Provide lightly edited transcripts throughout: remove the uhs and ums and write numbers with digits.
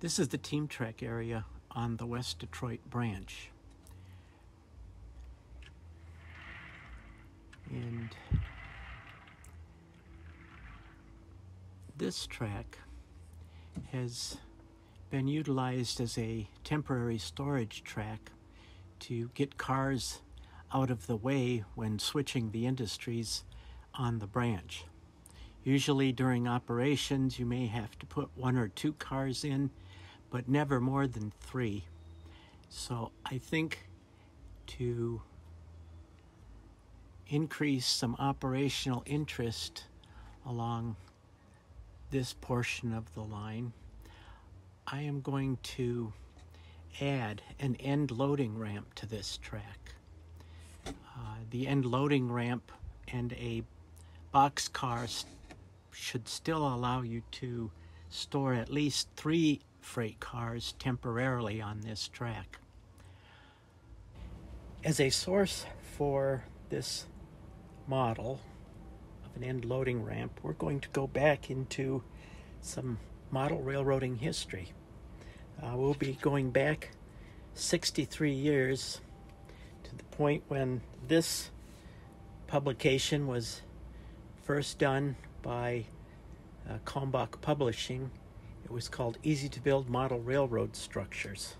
This is the team track area on the West Detroit branch. And this track has been utilized as a temporary storage track to get cars out of the way when switching the industries on the branch. Usually during operations you may have to put 1 or 2 cars in, but never more than 3. So I think to increase some operational interest along this portion of the line, I am going to add an end loading ramp to this track. The end loading ramp and a box car should still allow you to store at least 3 freight cars temporarily on this track. As a source for this model of an end loading ramp, we're going to go back into some model railroading history. We'll be going back 63 years to the point when this publication was first done by Kalmbach Publishing. It was called Easy to Build Model Railroad Structures.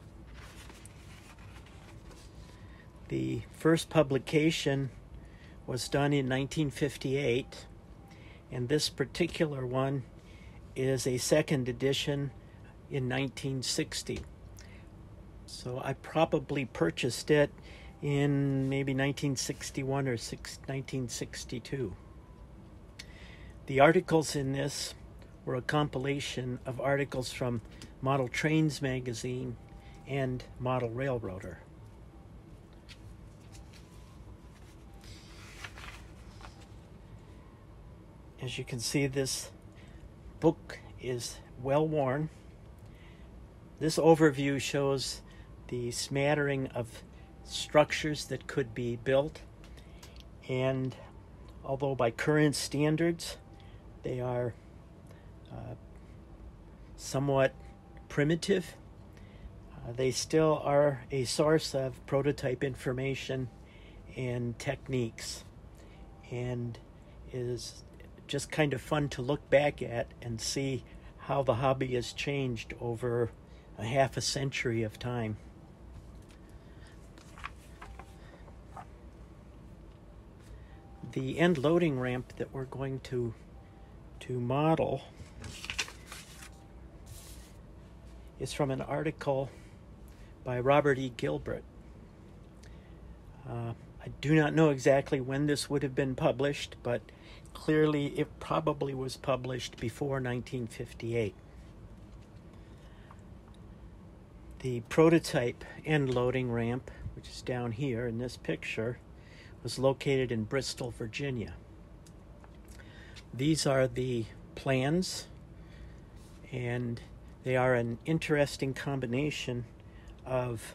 The first publication was done in 1958, and this particular one is a second edition in 1960. So I probably purchased it in maybe 1961 or 1962. The articles in this were a compilation of articles from Model Trains magazine and Model Railroader. As you can see, this book is well worn. This overview shows the smattering of structures that could be built, and although by current standards they are somewhat primitive, they still are a source of prototype information and techniques, and is just kind of fun to look back at and see how the hobby has changed over a half a century of time. The end loading ramp that we're going to model is from an article by Robert E. Gilbert. I do not know exactly when this would have been published, but clearly it probably was published before 1958. The prototype end loading ramp, which is down here in this picture, was located in Bristol, Virginia. These are the plans, and they are an interesting combination of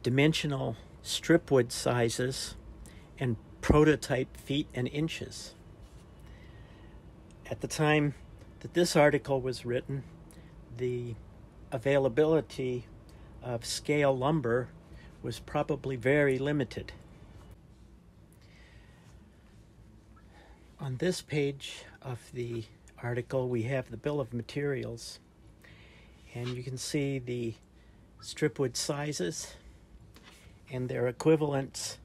dimensional stripwood sizes and prototype feet and inches. At the time that this article was written, the availability of scale lumber was probably very limited. On this page of the article, we have the bill of materials, and you can see the stripwood sizes and their equivalents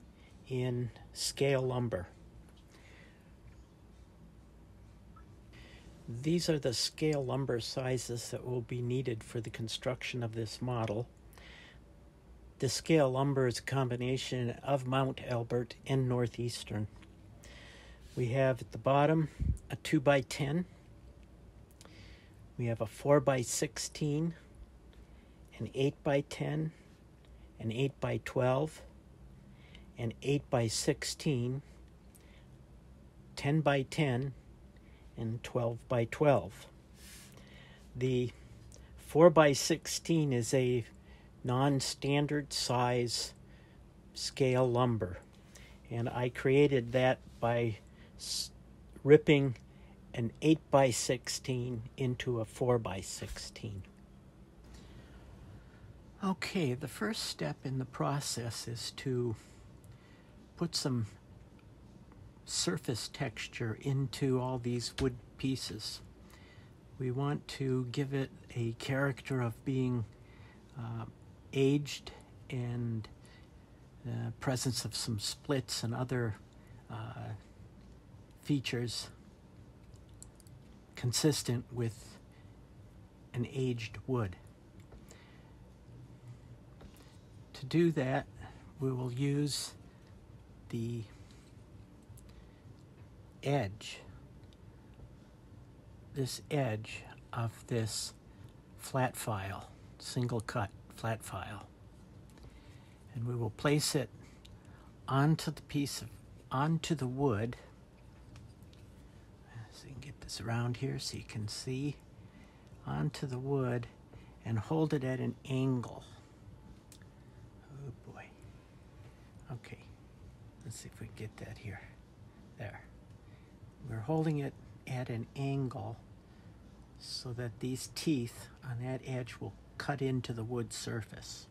in scale lumber. These are the scale lumber sizes that will be needed for the construction of this model. The scale lumber is a combination of Mount Elbert and Northeastern. We have at the bottom a 2x10. We have a 4x16, an 8x10, an 8x12, an 8x16, 10x10, and 12x12. The 4x16 is a non-standard size scale lumber, and I created that by ripping an 8 by 16 into a 4 by 16. Okay, the first step in the process is to put some surface texture into all these wood pieces. We want to give it a character of being aged and presence of some splits and other features consistent with an aged wood. To do that, we will use the edge, this edge of this flat file, single cut flat file, and we will place it onto the wood. So you can get this around here so you can see, onto the wood, and hold it at an angle. Oh boy. Okay, let's see if we can get that here. There. We're holding it at an angle so that these teeth on that edge will cut into the wood surface.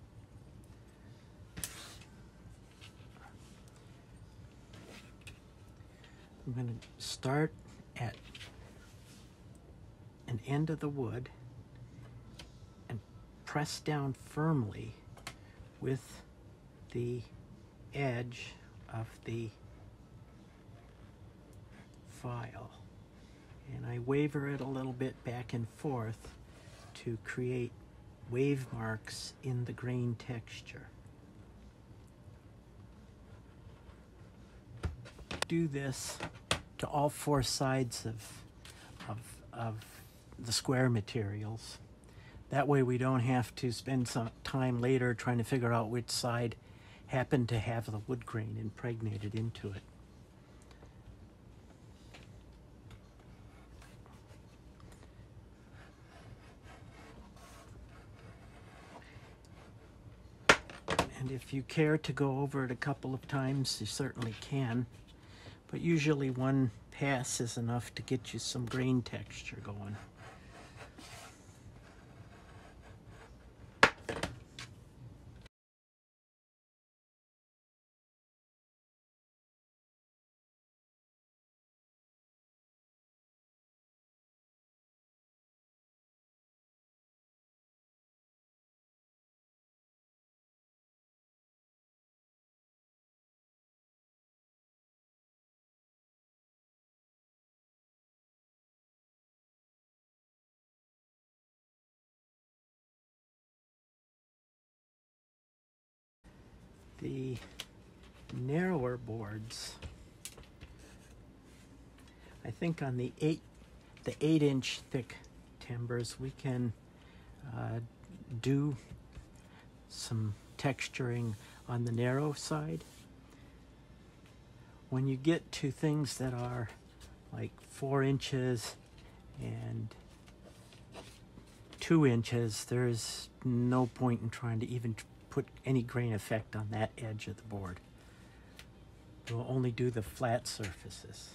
I'm going to start at an end of the wood and press down firmly with the edge of the file, and I waver it a little bit back and forth to create wave marks in the grain texture. Do this to all four sides of the square materials. That way we don't have to spend some time later trying to figure out which side happened to have the wood grain impregnated into it. And if you care to go over it a couple of times, you certainly can. But usually one pass is enough to get you some grain texture going. The narrower boards, I think on the 8-inch thick timbers, we can do some texturing on the narrow side. When you get to things that are like 4 inches and 2 inches, there's no point in trying to even put any grain effect on that edge of the board. We'll only do the flat surfaces.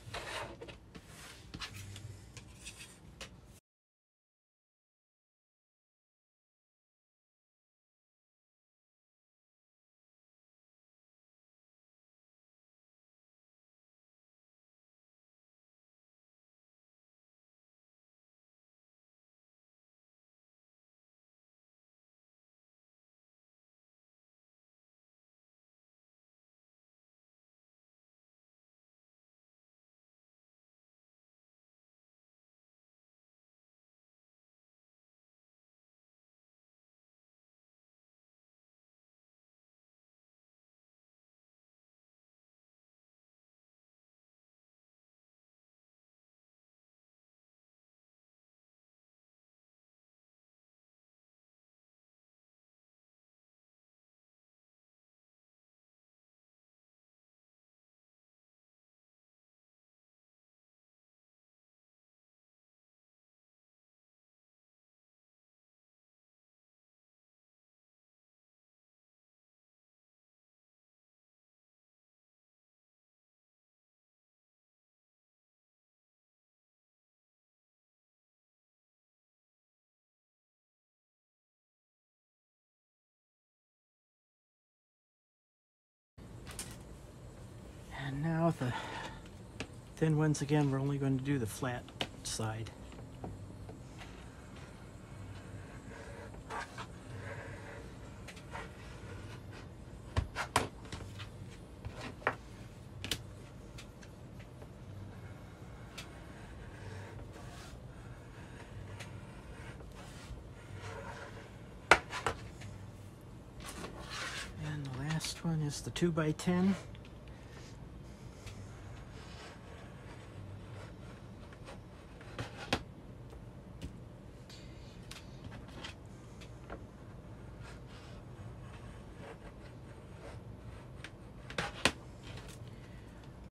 And now the thin ones again, we're only going to do the flat side. And the last one is the 2x10.